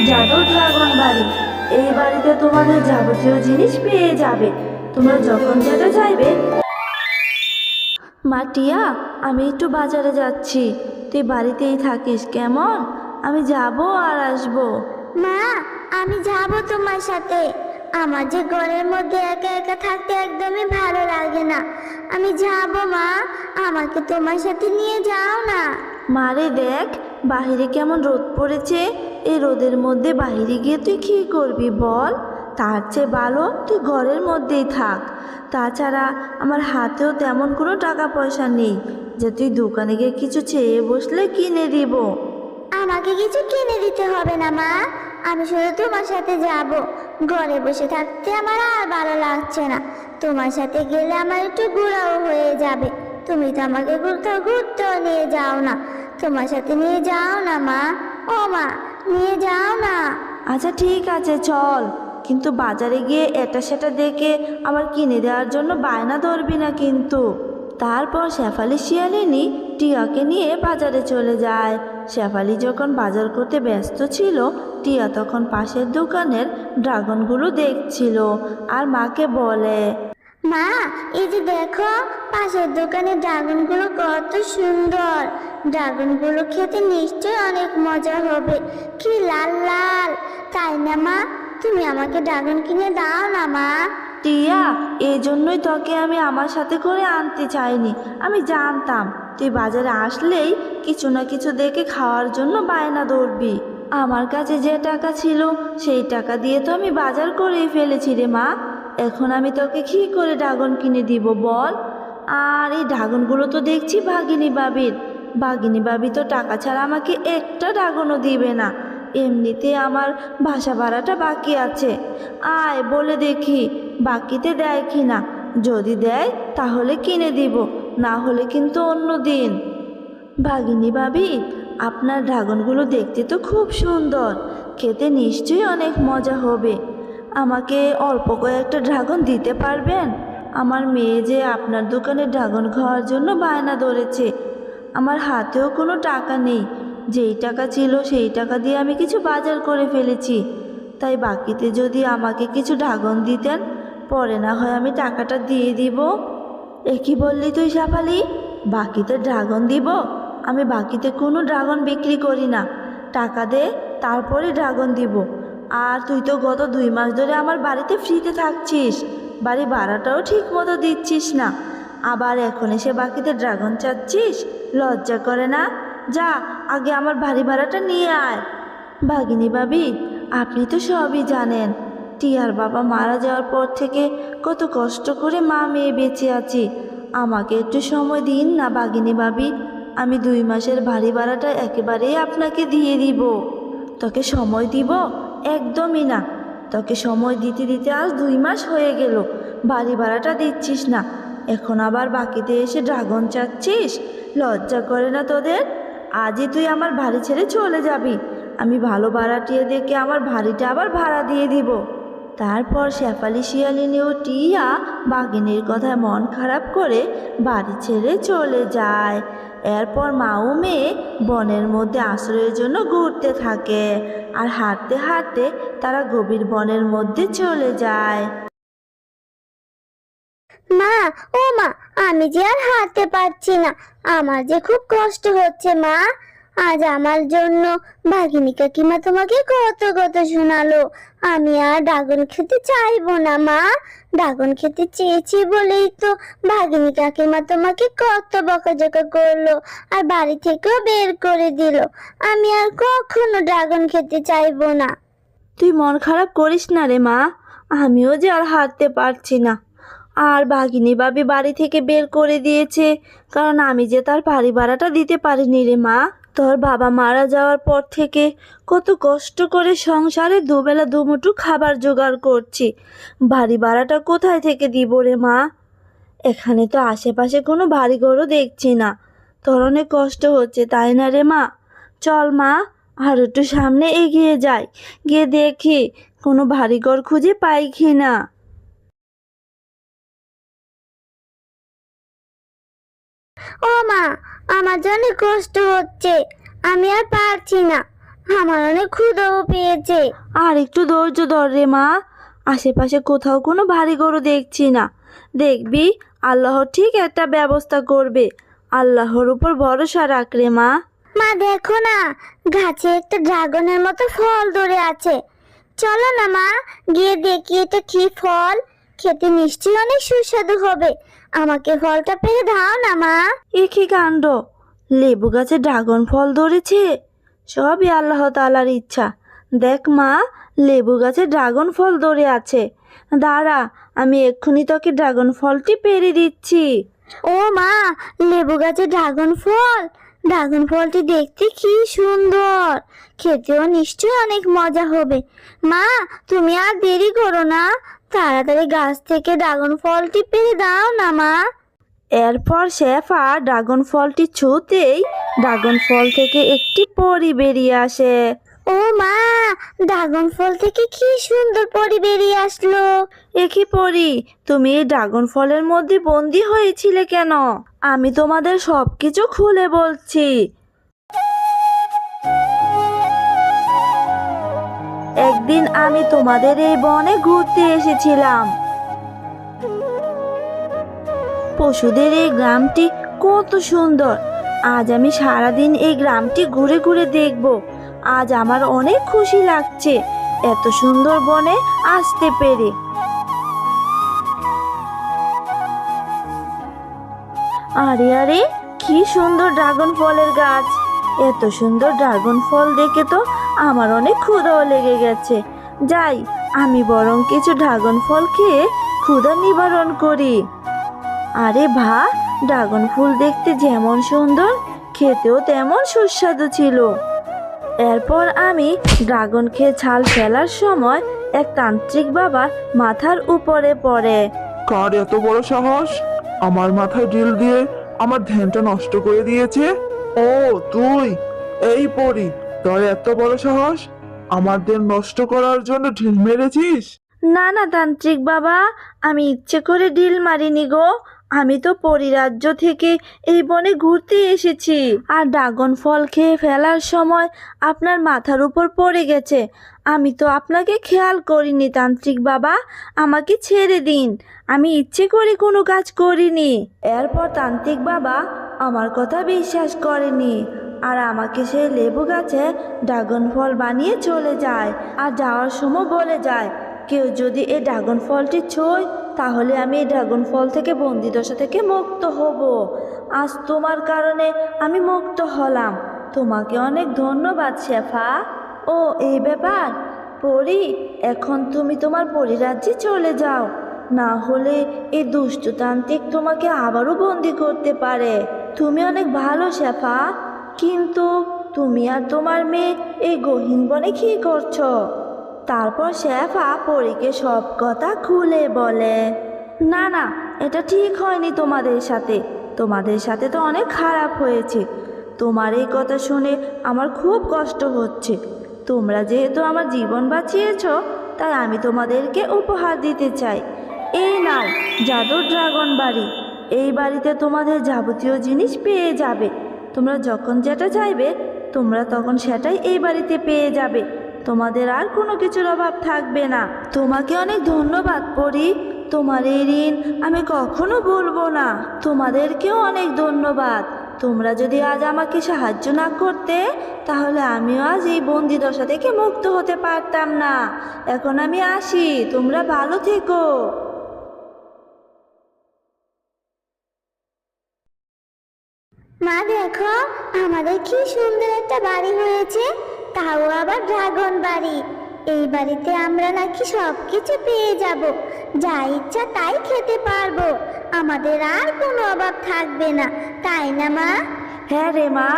জাদু ড্রাগন বাড়ি। এই বাড়িতে তোমাদের যাবতীয় জিনিস পেয়ে যাবে, তোমরা যখন যেটা চাইবে। মা টিয়া, আমি একটু বাজারে যাচ্ছি, তুই বাড়িতেই থাকিস কেমন? আমি যাব আর আসবো। মা, আমি যাব তোমার সাথে। আমার যে ঘরের মধ্যে একা একা থাকতে একদমই ভালো লাগে না। আমি যাব মা, আমাকে তোমার সাথে নিয়ে যাও না। মারে দেখ, বাহিরে কেমন রোদ পড়েছে। এই রোদের মধ্যে বাহিরে গিয়ে তুই কী করবি বল? তার চেয়ে ভালো তুই ঘরের মধ্যেই থাক। তাছাড়া আমার হাতেও তেমন কোনো টাকা পয়সা নেই যে তুই দোকানে গিয়ে কিছু চেয়ে বসলে কিনে দিব। আমাকে কিছু কিনে দিতে হবে না মা, আমি শুধু তোমার সাথে যাব। ঘরে বসে থাকতে আমার আর ভালো লাগছে না। তোমার সাথে গেলে আমার একটু ঘোরাও হয়ে যাবে। তুমি তো আমাকে কোথাও ঘুরতেও নিয়ে যাও না। তোমার সাথে নিয়ে যাও না মা। ও মা, নিয়ে যাও না। আচ্ছা ঠিক আছে চল, কিন্তু বাজারে গিয়ে এটা সেটা দেখে আবার কিনে দেওয়ার জন্য বায়না ধরবি না কিন্তু। তারপর শেফালি শিয়ালিনী টিয়াকে নিয়ে বাজারে চলে যায়। শেফালি যখন বাজার করতে ব্যস্ত ছিল, টিয়া তখন পাশের দোকানের ড্রাগনগুলো দেখছিল আর মাকে বলে, মা, এই যে দেখো, পাশের দোকানে ড্রাগনগুলো কত সুন্দর। ড্রাগনগুলো খেতে নিশ্চয়ই অনেক মজা হবে। কি লাল লাল, তাই না মা? তুমি আমাকে ড্রাগন কিনে দাও না মা। টিয়া, এই জন্যই তোকে আমি আমার সাথে করে আনতে চাইনি। আমি জানতাম তুই বাজারে আসলেই কিছু না কিছু দেখে খাওয়ার জন্য বায়না ধরবি। আমার কাছে যে টাকা ছিল সেই টাকা দিয়ে তো আমি বাজার করেই ফেলেছি রে মা। এখন আমি তোকে কী করে ড্রাগন কিনে দিব বল? আর এই ড্রাগনগুলো তো দেখছি বাঘিনী বাবির। বাঘিনী বাবি তো টাকা ছাড়া আমাকে একটা ড্রাগনও দিবে না। এমনিতে আমার বাসা ভাড়াটা বাকি আছে। আয় বলে দেখি বাকিতে দেয় কি না। যদি দেয় তাহলে কিনে দিব, না হলে কিন্তু অন্য দিন। ভাগিনী ভাবি, আপনার ড্রাগনগুলো দেখতে তো খুব সুন্দর, খেতে নিশ্চয়ই অনেক মজা হবে। আমাকে অল্প কয়েকটা ড্রাগন দিতে পারবেন? আমার মেয়ে যে আপনার দোকানে ড্রাগন খাওয়ার জন্য বায়না ধরেছে। আমার হাতেও কোনো টাকা নেই, যেই টাকা ছিল সেই টাকা দিয়ে আমি কিছু বাজার করে ফেলেছি। তাই বাকিতে যদি আমাকে কিছু ড্রাগন দিতেন, পরে না হয় আমি টাকাটা দিয়ে দিব। এ কি বললি তুই শেফালি? বাকিতে ড্রাগন দিব? আমি বাকিতে কোনো ড্রাগন বিক্রি করি না। টাকা দে, তারপরে ড্রাগন দিব। আর তুই তো গত 2 মাস ধরে আমার বাড়িতে ফ্রিতে থাকছিস, বাড়ি ভাড়াটাও ঠিক মতো দিচ্ছিস না, আবার এখন এসে বাকিতে ড্রাগন চাচ্ছিস? লজ্জা করে না? যা, আগে আমার বাড়ি ভাড়াটা নিয়ে আয়। ভাগিনী ভাবি, আপনি তো সবই জানেন, টিয়ার বাবা মারা যাওয়ার পর থেকে কত কষ্ট করে মা মেয়ে বেঁচে আছি। আমাকে একটু সময় দিন না ভাগিনী ভাবি, আমি 2 মাসের বাড়ি ভাড়াটা একেবারেই আপনাকে দিয়ে দিব। তোকে সময় দিব? একদমই না। তোকে সময় দিতে দিতে আজ 2 মাস হয়ে গেল, বাড়ি ভাড়াটা দিচ্ছিস না, এখন আবার বাকিতে এসে ড্রাগন চাচ্ছিস? লজ্জা করে না তোদের? আজই তুই আমার বাড়ি ছেড়ে চলে যাবি, আমি ভালো ভাড়াটিয়ে দেখে আমার বাড়িটা আবার ভাড়া দিয়ে দিব। তারপর শেফালি শিয়ালিনী ও টিয়া বাঘিনীর কথায় মন খারাপ করে বাড়ি ছেড়ে চলে যায়। এরপর মা ও মেয়ে বনের মধ্যে আশ্রয়ের জন্য ঘুরতে থাকে, আর হাঁটতে হাঁটতে তারা গভীর বনের মধ্যে চলে যায়। মা, ও মা, আমি যে আর হাঁটতে পারছি না। আমার যে খুব কষ্ট হচ্ছে মা। আজ আমার জন্য ভাগিনী কাকিমা তোমাকে কত কত শোনালো। আমি আর ড্রাগন খেতে চাইবো না মা। ড্রাগন খেতে চেয়েছি বলেই তো ভাগিনী কাকিমা তোমাকে কত বকাঝকা করলো, আর বাড়ি থেকেও বের করে দিল। আমি আর কখনো ড্রাগন খেতে চাইবো না। তুই মন খারাপ করিস না রে মা, আমিও যে আর হাঁটতে পারছি না। আর বাঘিনী ভাবি বাড়ি থেকে বের করে দিয়েছে কারণ আমি যে তার বাড়ি ভাড়াটা দিতে পারিনি রে মা। তোর বাবা মারা যাওয়ার পর থেকে কত কষ্ট করে সংসারে দুবেলা দুমুঠো খাবার জোগাড় করছি, বাড়ি ভাড়াটা কোথায় থেকে দিব রে মা? এখানে তো আশেপাশে কোনো বাড়িঘরও দেখছি না। তোর অনেক কষ্ট হচ্ছে তাই না রে মা? চল মা, আর একটু সামনে এগিয়ে যাই, গিয়ে দেখি কোনো বাড়িঘর খুঁজে পাই কি না। ও মা, আমার জন্য কষ্ট হচ্ছে, আমি আর পারছি না। আমার অনেক ক্ষুধাও পেয়েছে। আর একটু ধৈর্য ধর রে মা, আশেপাশে কোথাও কোনো ভারী গরু দেখছি না। দেখবি আল্লাহ ঠিক একটা ব্যবস্থা করবে। আল্লাহর উপর ভরসা রাখ রে মা। মা দেখো না, গাছে একটা ড্রাগনের মতো ফল ধরে আছে। চলো না মা, গিয়ে দেখি এটা কি ফল। খেতে নিশ্চয়ই অনেক সুস্বাদু হবে। আমাকে ফলটা পেড়ে দাও না মা। এ কি কাণ্ড! লেবু গাছে ড্রাগন ফল ধরেছে। সবই আল্লাহ তাআলার ইচ্ছা। দেখ মা, লেবু গাছে ড্রাগন ফল ধরে আছে। দাঁড়া, আমি এক্ষুনি তোকে ড্রাগন ফলটি পেড়ে দিচ্ছি। ও মা, লেবু গাছে ড্রাগন ফল। ড্রাগন ফলটি দেখতে কি সুন্দর, খেতেও নিশ্চয়ই অনেক মজা হবে। মা, তুমি আর দেরি করো না, তাড়াতাড়ি গাছ থেকে ড্রাগন ফলটি পেড়ে দাও না মা। এরপর শেফা ড্রাগন ফলটি ছুঁতেই ড্রাগন ফল থেকে একটি পরী বেরিয়ে আসে। ও মা, ড্রাগন ফল থেকে কি সুন্দর পরি বেরিয়ে আসলো। এ কি পরী, তুমি এই ড্রাগন ফলের মধ্যে বন্দি হয়েছিলে কেন? আমি তোমাদের সবকিছু খুলে বলছি। একদিন আমি তোমাদের এই বনে ঘুরতে এসেছিলাম। পশুদের এই গ্রামটি কত সুন্দর। আজ আমি সারাদিন এই গ্রামটি ঘুরে ঘুরে দেখব। আজ আমার অনেক খুশি লাগছে এত সুন্দর বনে আসতে পেরে। আরে আরে, কি সুন্দর ড্রাগন ফলের গাছ! এত সুন্দর ড্রাগন ফল দেখে তো আমার অনেক ক্ষুধাও লেগে গেছে। যাই, আমি বরং কিছু ড্রাগন ফল খেয়ে ক্ষুধা নিবারণ করি। আরে ভা, ড্রাগন ফুল দেখতে যেমন সুন্দর, খেতেও তেমন সুস্বাদু ছিল। এরপর আমি ড্রাগন খেয়ে ছাল ফেলার সময় এক তান্ত্রিক বাবার মাথার উপরে পড়ে। কার এত বড় সাহস আমার মাথায় ড্রিল দিয়ে আমার ধ্যানটা নষ্ট করে দিয়েছে? ও তুই, এই পরি, তোর এত বড় সাহস আমার ধ্যান নষ্ট করার জন্য ঢিল মেরেছিস? না না তান্ত্রিক বাবা, আমি ইচ্ছে করে ডিল মারিনি গো। আমি তো পরিরাজ্য থেকে এই বনে ঘুরতে এসেছি, আর ড্রাগন ফল খেয়ে ফেলার সময় আপনার মাথার উপর পড়ে গেছে। আমি তো আপনাকে খেয়াল করিনি তান্ত্রিক বাবা, আমাকে ছেড়ে দিন। আমি ইচ্ছে করে কোনো কাজ করিনি। এরপর তান্ত্রিক বাবা আমার কথা বিশ্বাস করেনি, আর আমাকে সেই লেবু গাছে ড্রাগন ফল বানিয়ে চলে যায়। আর যাওয়ার সময় বলে যায়, কেউ যদি এই ড্রাগন ফলটি ছোঁয় তাহলে আমি এই ড্রাগন ফল থেকে বন্দিদশা থেকে মুক্ত হব। আজ তোমার কারণে আমি মুক্ত হলাম। তোমাকে অনেক ধন্যবাদ শেফা। ও এই ব্যাপার পরি, এখন তুমি তোমার পরিরাজ্যে চলে যাও, না হলে এই দুষ্টতান্ত্রিক তোমাকে আবারও বন্দি করতে পারে। তুমি অনেক ভালো শেফা, কিন্তু তুমি আর তোমার মেয়ে এই গহীন বনে কি করছো? তারপর শেফা পরীকে সব কথা খুলে বলে। না না, এটা ঠিক হয়নি তোমাদের সাথে। তোমাদের সাথে তো অনেক খারাপ হয়েছে। তোমার এই কথা শুনে আমার খুব কষ্ট হচ্ছে। তোমরা যেহেতু আমার জীবন বাঁচিয়েছো, তাই আমি তোমাদেরকে উপহার দিতে চাই। এই নাও জাদুর ড্রাগন বাড়ি। এই বাড়িতে তোমাদের যাবতীয় জিনিস পেয়ে যাবে। তোমরা যখন যেটা চাইবে তোমরা তখন সেটাই এই বাড়িতে পেয়ে যাবে। তোমাদের আর কোনো কিছুর অভাব থাকবে না। তোমাকে অনেক ধন্যবাদ পরি, তোমার এই ঋণ আমি কখনো ভুলবো না। তোমাদেরকেও অনেক ধন্যবাদ। তোমরা যদি আজ আমাকে সাহায্য না করতে তাহলে আমিও আজ এই বন্দি দশা থেকে মুক্ত হতে পারতাম না। এখন আমি আসি, তোমরা ভালো থেকো। মা দেখো, আমাদের কি সুন্দর একটা বাড়ি হয়েছে, তাও আবার ড্রাগন বাড়ি। এই বাড়িতে আমরা নাকি সবকিছু পেয়ে যাব, যা ইচ্ছা তাই খেতে পারবো। আমাদের আর কোনো অভাব থাকবে না, তাই না মা? হ্যাঁ রে মা,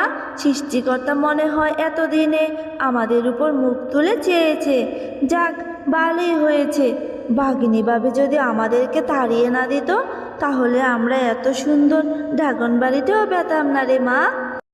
সৃষ্টিকর্তা মনে হয় এতদিনে আমাদের উপর মুখ তুলে চেয়েছে। যাক, ভালোই হয়েছে। বাঘিনী ভাবে যদি আমাদেরকে তাড়িয়ে না দিত তাহলে আমরা এত সুন্দর ড্রাগন বাড়িটাও পেতাম না রে মা।